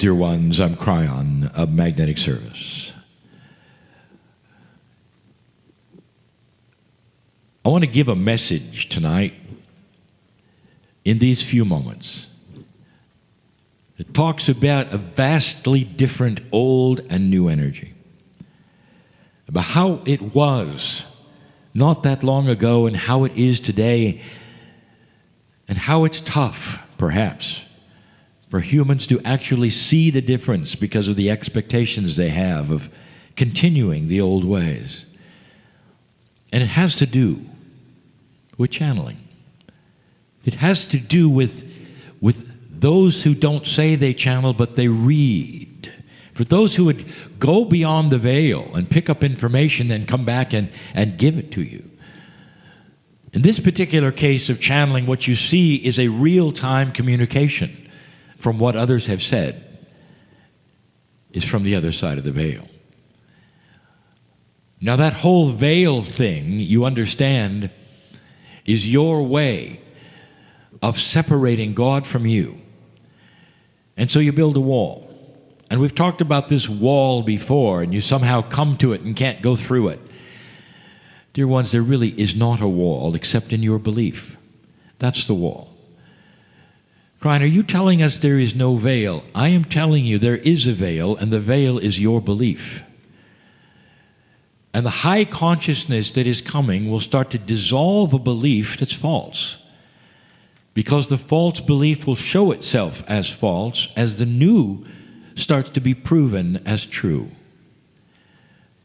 Dear ones, I'm Kryon of Magnetic Service. I want to give a message tonight in these few moments. It talks about a vastly different old and new energy, about how it was not that long ago and how it is today, and how it's tough, perhaps, for humans to actually see the difference because of the expectations they have of continuing the old ways. And it has to do with channeling. It has to do with those who don't say they channel, but they read. For those who would go beyond the veil and pick up information and come back and give it to you. In this particular case of channeling, what you see is a real-time communication from what others have said is from the other side of the veil. Now that whole veil thing, you understand, is your way of separating God from you. And so you build a wall. And we've talked about this wall before, and you somehow come to it and can't go through it. Dear ones, there really is not a wall except in your belief. That's the wall. Kryon, are you telling us there is no veil? I am telling you there is a veil, and the veil is your belief. And the high consciousness that is coming will start to dissolve a belief that's false. Because the false belief will show itself as false as the new starts to be proven as true.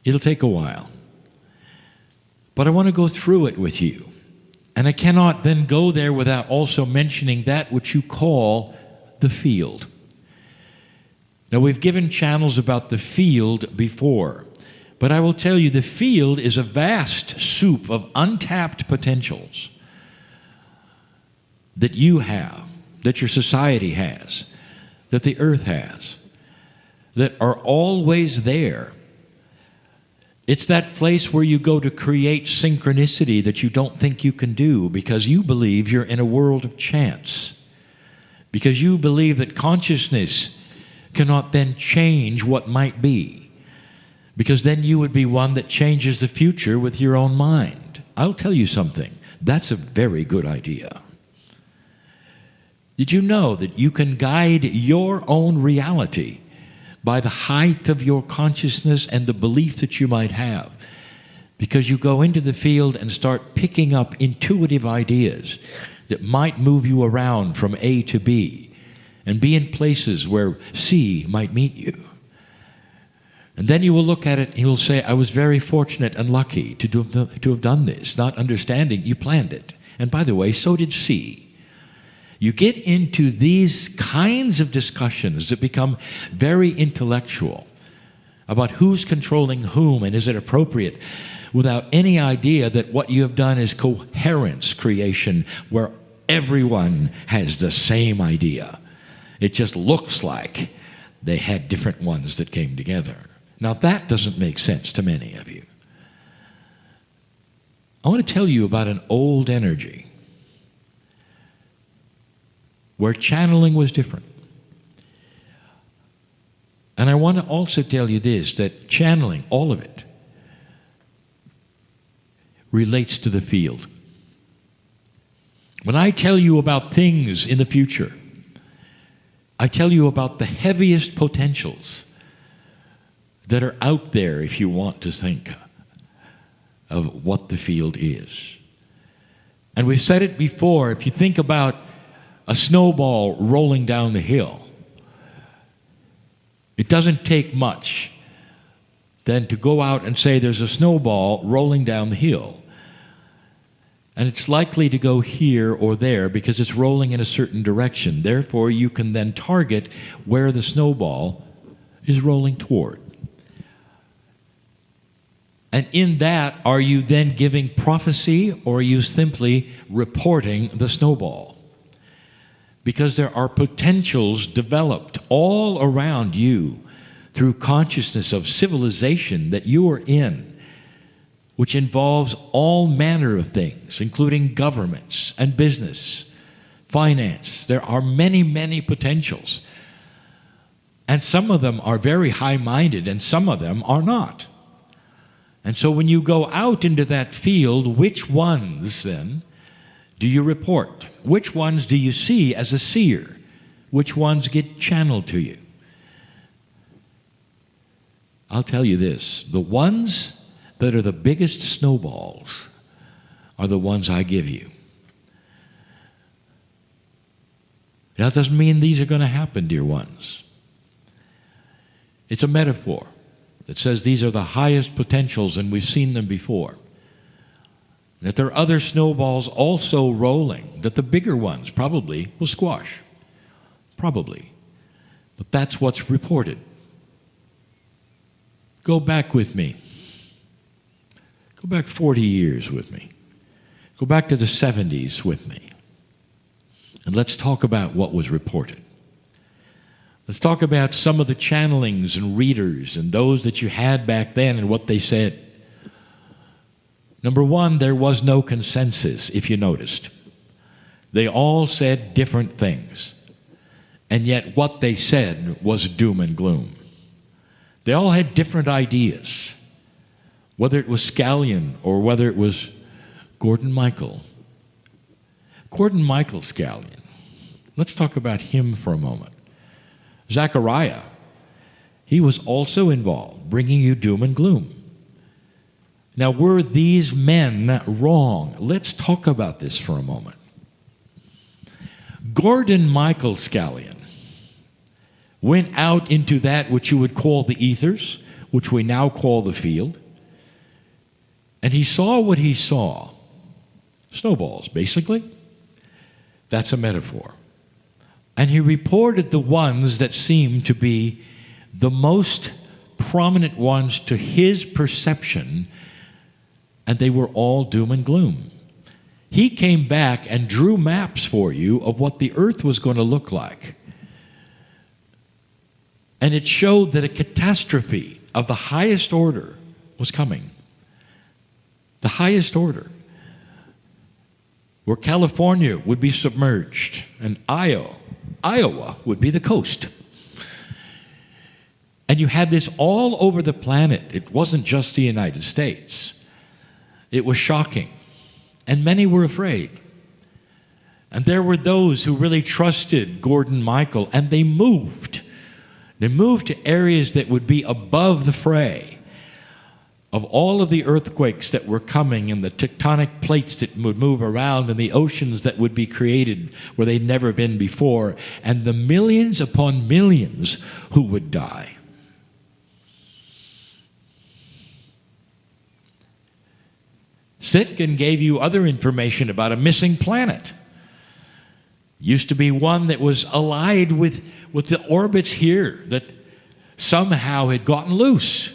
It'll take a while. But I want to go through it with you. And I cannot then go there without also mentioning that which you call the field. Now, we've given channels about the field before, but I will tell you the field is a vast soup of untapped potentials that you have, that your society has, that the earth has, that are always there. It's that place where you go to create synchronicity that you don't think you can do because you believe you're in a world of chance. Because you believe that consciousness cannot then change what might be. Because then you would be one that changes the future with your own mind. I'll tell you something. That's a very good idea. Did you know that you can guide your own reality by the height of your consciousness and the belief that you might have? Because you go into the field and start picking up intuitive ideas that might move you around from A to B and be in places where C might meet you. And then you will look at it and you will say, I was very fortunate and lucky to have done this, not understanding you planned it. And by the way, so did C. You get into these kinds of discussions that become very intellectual about who's controlling whom and is it appropriate, without any idea that what you have done is coherence creation where everyone has the same idea. It just looks like they had different ones that came together. Now that doesn't make sense to many of you. I want to tell you about an old energy where channeling was different. And I want to also tell you this, that channeling, all of it, relates to the field. When I tell you about things in the future, I tell you about the heaviest potentials that are out there if you want to think of what the field is. And we've said it before, if you think about a snowball rolling down the hill, it doesn't take much then to go out and say there's a snowball rolling down the hill. And it's likely to go here or there because it's rolling in a certain direction. Therefore, you can then target where the snowball is rolling toward. And in that, are you then giving prophecy or are you simply reporting the snowball? Because there are potentials developed all around you through consciousness of civilization that you are in, which involves all manner of things, including governments and business, finance. There are many, many potentials And some of them are very high-minded, and some of them are not. And so when you go out into that field, which ones then do you report? Which ones do you see as a seer? Which ones get channeled to you? I'll tell you this, the ones that are the biggest snowballs are the ones I give you. Now, that doesn't mean these are going to happen, dear ones. It's a metaphor that says these are the highest potentials, and we've seen them before. That there are other snowballs also rolling, that the bigger ones probably will squash. Probably. But that's what's reported. Go back with me. Go back 40 years with me. Go back to the 70s with me. And let's talk about what was reported. Let's talk about some of the channelings and readers and those that you had back then and what they said. Number one, there was no consensus, if you noticed. They all said different things. And yet what they said was doom and gloom. They all had different ideas. Whether it was Scallion or whether it was Gordon Michael. Gordon Michael Scallion. Let's talk about him for a moment. Zecharia, he was also involved, bringing you doom and gloom. Now, were these men wrong? Let's talk about this for a moment. Gordon Michael Scallion went out into that which you would call the ethers, which we now call the field, and he saw what he saw. Snowballs, basically. That's a metaphor. And he reported the ones that seemed to be the most prominent ones to his perception, and they were all doom and gloom. He came back and drew maps for you of what the earth was going to look like. And it showed that a catastrophe of the highest order was coming. The highest order. Where California would be submerged and Iowa would be the coast. And you had this all over the planet. It wasn't just the United States. It was shocking. And many were afraid. And there were those who really trusted Gordon Michael, and they moved. They moved to areas that would be above the fray of all of the earthquakes that were coming and the tectonic plates that would move around and the oceans that would be created where they'd never been before, and the millions upon millions who would die. Sitchin gave you other information about a missing planet. Used to be one that was allied with the orbits here that somehow had gotten loose.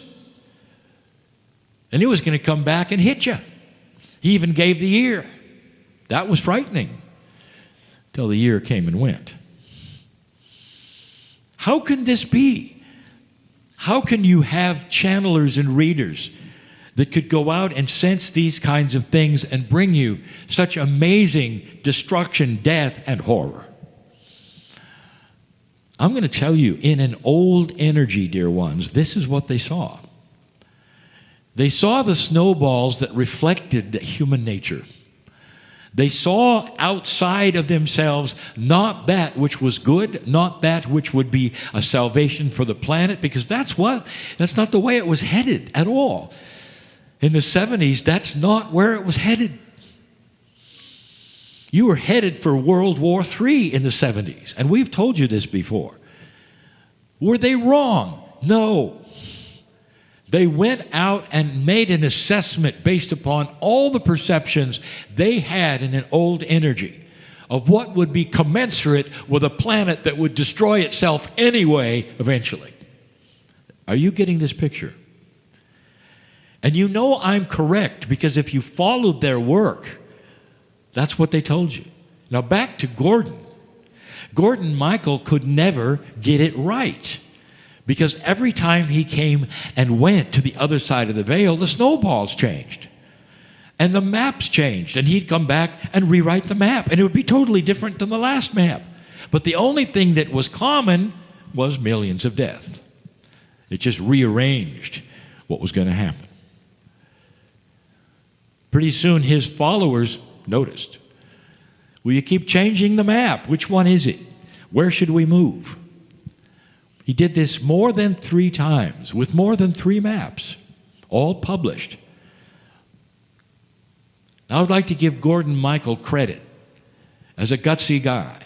And it was going to come back and hit you. He even gave the year. That was frightening. Till the year came and went. How can this be? How can you have channelers and readers that could go out and sense these kinds of things and bring you such amazing destruction, death, and horror? I'm going to tell you, in an old energy, dear ones, this is what they saw. They saw the snowballs that reflected human nature. They saw outside of themselves not that which was good, not that which would be a salvation for the planet, because that's not the way it was headed at all. In the 70s, that's not where it was headed. You were headed for World War III in the 70s, and we've told you this before. Were they wrong? No. They went out and made an assessment based upon all the perceptions they had in an old energy of what would be commensurate with a planet that would destroy itself anyway eventually. Are you getting this picture? And you know I'm correct, because if you followed their work, that's what they told you. Now back to Gordon. Gordon Michael could never get it right, because every time he came and went to the other side of the veil, the snowballs changed. And the maps changed, and he'd come back and rewrite the map, and it would be totally different than the last map. But the only thing that was common was millions of death. It just rearranged what was going to happen. Pretty soon his followers noticed. Will you keep changing the map? Which one is it? Where should we move? He did this more than 3 times with more than 3 maps, all published. I would like to give Gordon Michael credit as a gutsy guy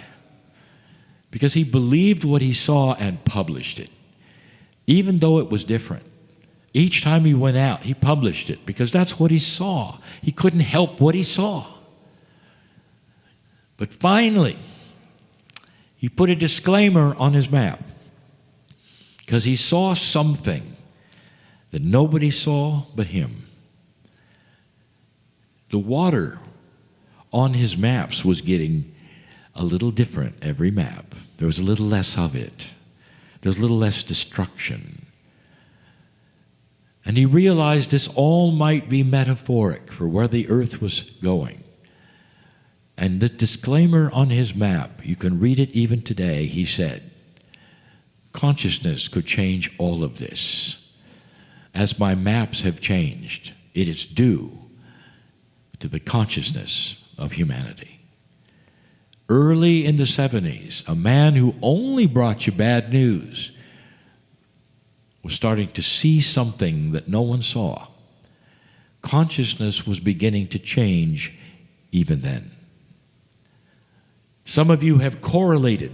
because he believed what he saw and published it, even though it was different. Each time he went out, he published it because that's what he saw. He couldn't help what he saw. But finally, he put a disclaimer on his map because he saw something that nobody saw but him. The water on his maps was getting a little different every map. There was a little less of it. There was a little less destruction. And he realized this all might be metaphoric for where the earth was going. And the disclaimer on his map, you can read it even today, he said, consciousness could change all of this. As my maps have changed, it is due to the consciousness of humanity. Early in the 70s, a man who only brought you bad news was starting to see something that no one saw. Consciousness was beginning to change even then. Some of you have correlated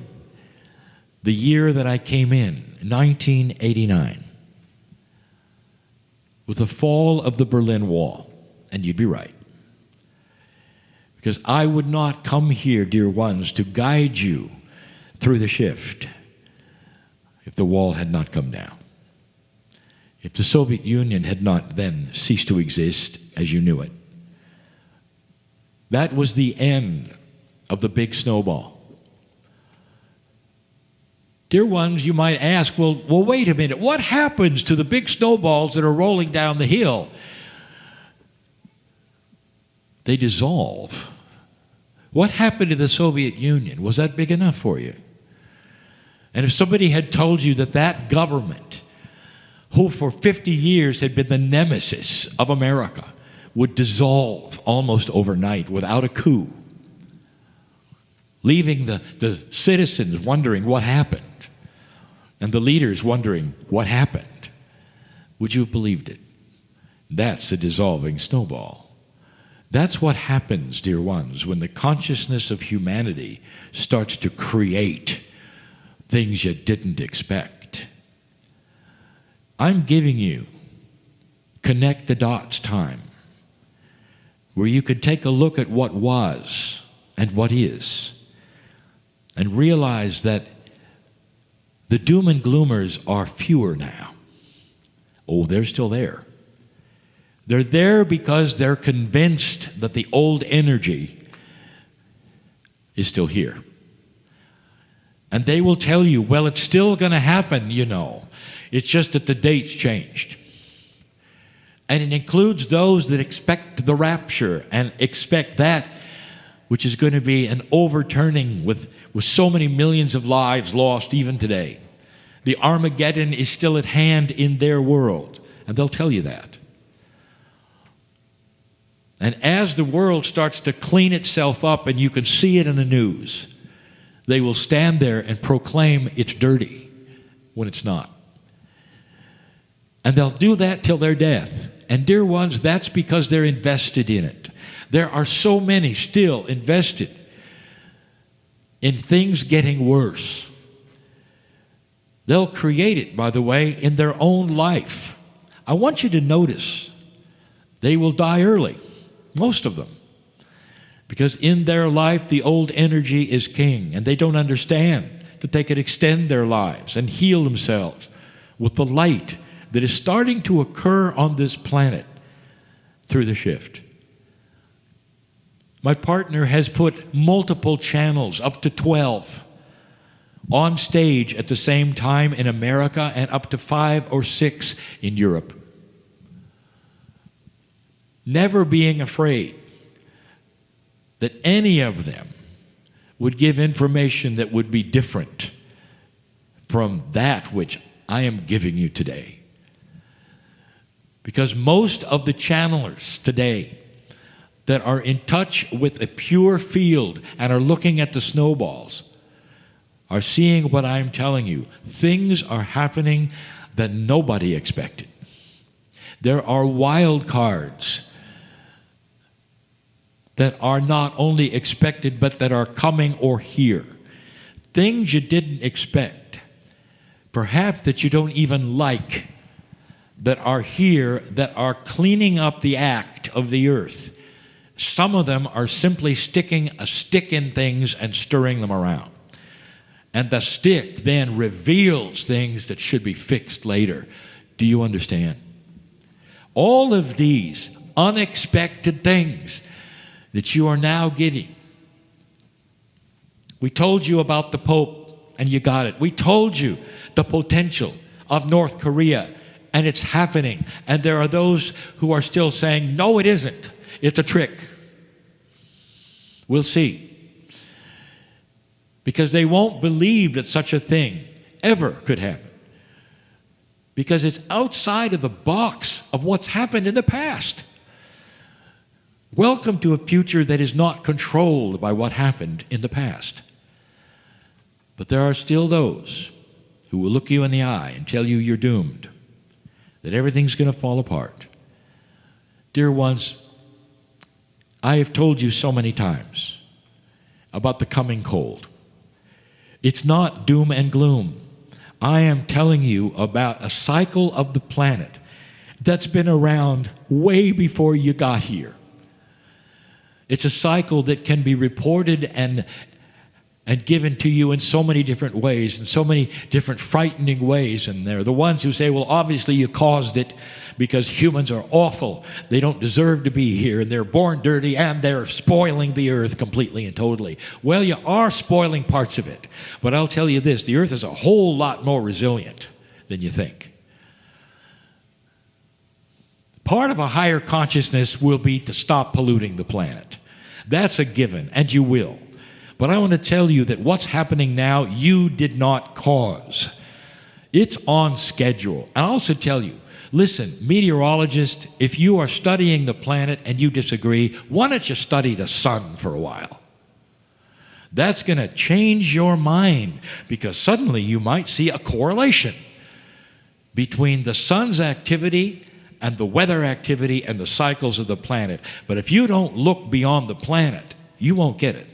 the year that I came in, 1989, with the fall of the Berlin Wall, and you'd be right. Because I would not come here, dear ones, to guide you through the shift if the wall had not come down. If the Soviet Union had not then ceased to exist as you knew it. That was the end of the big snowball. Dear ones, you might ask, well, wait a minute. What happens to the big snowballs that are rolling down the hill? They dissolve. What happened to the Soviet Union? Was that big enough for you? And if somebody had told you that that government, who for 50 years had been the nemesis of America, would dissolve almost overnight without a coup, leaving the citizens wondering what happened, and the leaders wondering what happened, would you have believed it? That's a dissolving snowball. That's what happens, dear ones, when the consciousness of humanity starts to create things you didn't expect. I'm giving you connect the dots time, where you could take a look at what was and what is, and realize that the doom and gloomers are fewer now. Oh, they're still there. They're there because they're convinced that the old energy is still here. And they will tell you, well, it's still going to happen, you know. It's just that the date's changed. And it includes those that expect the rapture and expect that which is going to be an overturning with so many millions of lives lost even today. The Armageddon is still at hand in their world, and they'll tell you that. And as the world starts to clean itself up, and you can see it in the news, they will stand there and proclaim it's dirty when it's not. And they'll do that till their death. And dear ones, that's because they're invested in it. There are so many still invested in things getting worse. They'll create it, by the way, in their own life. I want you to notice they will die early, most of them, because in their life the old energy is king, and they don't understand that they could extend their lives and heal themselves with the light that is starting to occur on this planet through the shift. My partner has put multiple channels, up to 12, on stage at the same time in America, and up to 5 or 6 in Europe. Never being afraid that any of them would give information that would be different from that which I am giving you today. Because most of the channelers today that are in touch with a pure field and are looking at the snowballs are seeing what I'm telling you. Things are happening that nobody expected. There are wild cards that are not only expected but that are coming or here. Things you didn't expect, perhaps that you don't even like, that are here, that are cleaning up the act of the earth. Some of them are simply sticking a stick in things and stirring them around. And the stick then reveals things that should be fixed later. Do you understand? All of these unexpected things that you are now getting. We told you about the Pope, and you got it. We told you the potential of North Korea, and it's happening. And there are those who are still saying, no, it isn't. It's a trick. We'll see. Because they won't believe that such a thing ever could happen. Because it's outside of the box of what's happened in the past. Welcome to a future that is not controlled by what happened in the past. But there are still those who will look you in the eye and tell you you're doomed, that everything's going to fall apart. Dear ones, I have told you so many times about the coming cold. It's not doom and gloom. I am telling you about a cycle of the planet that's been around way before you got here. It's a cycle that can be reported and given to you in so many different ways, in so many different frightening ways. And they're the ones who say, well, obviously you caused it because humans are awful. They don't deserve to be here, and they're born dirty, and they're spoiling the earth completely and totally. Well, you are spoiling parts of it. But I'll tell you this, the earth is a whole lot more resilient than you think. Part of a higher consciousness will be to stop polluting the planet. That's a given, and you will. But I want to tell you that what's happening now, you did not cause. It's on schedule. And I'll also tell you, listen, meteorologists, if you are studying the planet and you disagree, why don't you study the sun for a while? That's going to change your mind, because suddenly you might see a correlation between the sun's activity and the weather activity and the cycles of the planet. But if you don't look beyond the planet, you won't get it.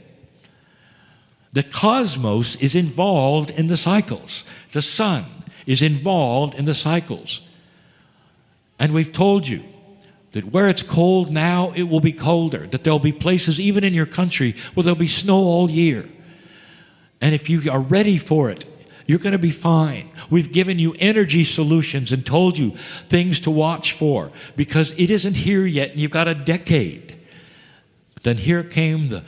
The cosmos is involved in the cycles. The sun is involved in the cycles. And we've told you that where it's cold now, it will be colder. That there'll be places, even in your country, where there'll be snow all year. And if you are ready for it, you're going to be fine. We've given you energy solutions and told you things to watch for, because it isn't here yet, and you've got a decade. But then here came the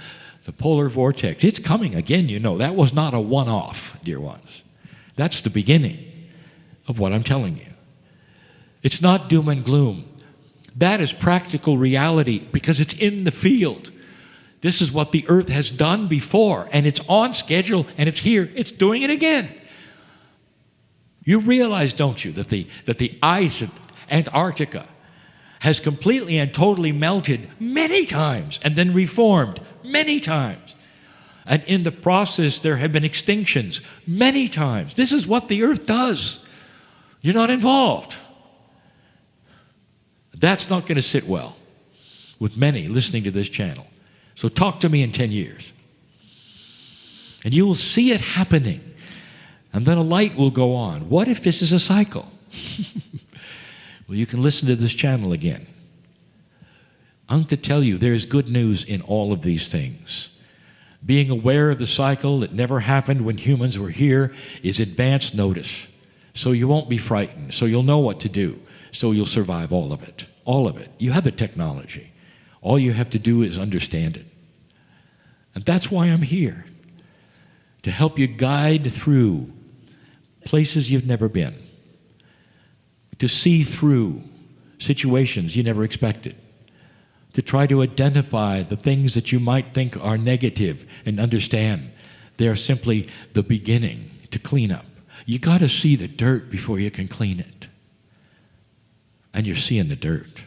polar vortex. It's coming again, you know. That was not a one-off, dear ones. That's the beginning of what I'm telling you. It's not doom and gloom. That is practical reality, because it's in the field. This is what the earth has done before, and it's on schedule, and it's here. It's doing it again. You realize, don't you, that the ice at Antarctica has completely and totally melted many times and then reformed many times. And in the process, there have been extinctions many times. This is what the earth does. You're not involved. That's not going to sit well with many listening to this channel. So talk to me in 10 years. And you will see it happening. And then a light will go on. What if this is a cycle? Well, you can listen to this channel again. I'm to tell you, there is good news in all of these things. Being aware of the cycle that never happened when humans were here is advance notice. So you won't be frightened. So you'll know what to do. So you'll survive all of it. All of it. You have the technology. All you have to do is understand it. And that's why I'm here. To help you guide through places you've never been. To see through situations you never expected. To try to identify the things that you might think are negative and understand they are simply the beginning to clean up. You got to see the dirt before you can clean it. And you're seeing the dirt.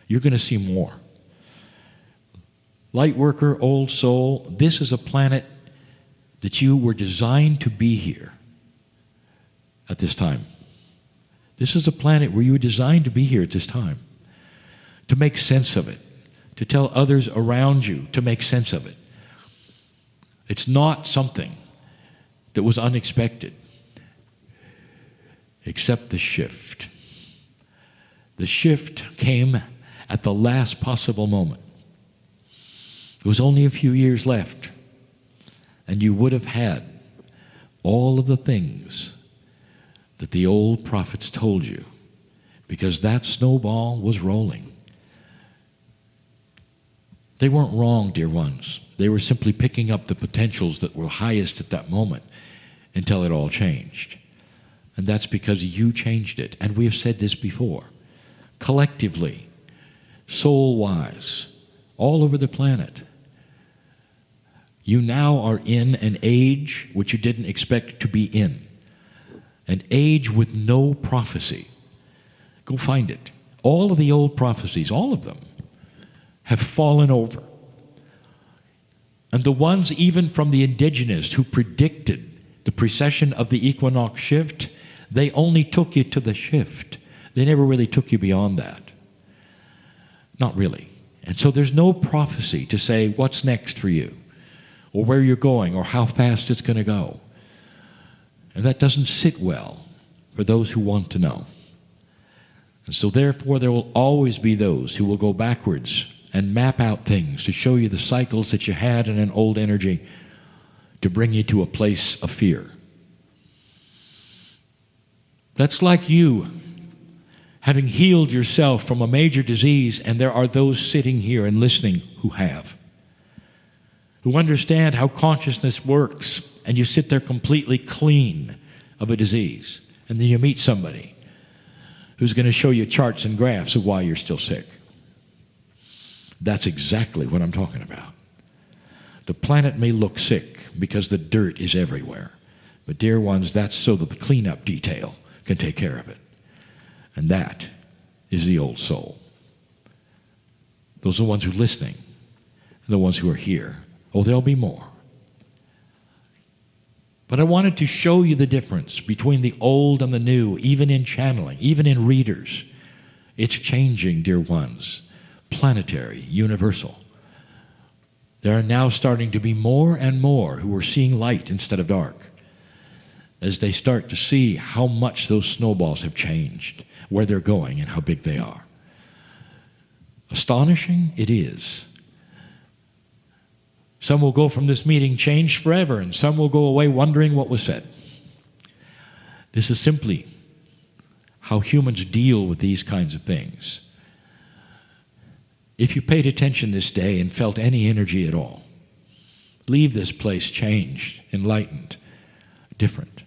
You're going to see more. Light worker, old soul, this is a planet that you were designed to be here at this time. This is a planet where you were designed to be here at this time, to make sense of it, to tell others around you to make sense of it. It's not something that was unexpected, except the shift. The shift came at the last possible moment. There was only a few years left, and you would have had all of the things that the old prophets told you, because that snowball was rolling. They weren't wrong, dear ones. They were simply picking up the potentials that were highest at that moment until it all changed. And that's because you changed it. And we have said this before. Collectively, soul-wise, all over the planet, you now are in an age which you didn't expect to be in. An age with no prophecy. Go find it. All of the old prophecies, all of them, have fallen over. And the ones even from the indigenous who predicted the precession of the equinox shift, they only took you to the shift. They never really took you beyond that. Not really. And so there's no prophecy to say what's next for you, or where you're going, or how fast it's going to go. And that doesn't sit well for those who want to know. And so therefore there will always be those who will go backwards and map out things to show you the cycles that you had in an old energy to bring you to a place of fear. That's like you having healed yourself from a major disease, and there are those sitting here and listening who have, who understand how consciousness works, and you sit there completely clean of a disease, and then you meet somebody who's going to show you charts and graphs of why you're still sick. That's exactly what I'm talking about. The planet may look sick because the dirt is everywhere. But dear ones, that's so that the cleanup detail can take care of it. And that is the old soul. Those are the ones who are listening, and the ones who are here. Oh, there'll be more. But I wanted to show you the difference between the old and the new, even in channeling, even in readers. It's changing, dear ones. Planetary, universal. There are now starting to be more and more who are seeing light instead of dark, as they start to see how much those snowballs have changed, where they're going and how big they are. Astonishing it is. Some will go from this meeting changed forever, and some will go away wondering what was said. This is simply how humans deal with these kinds of things. If you paid attention this day and felt any energy at all, leave this place changed, enlightened, different.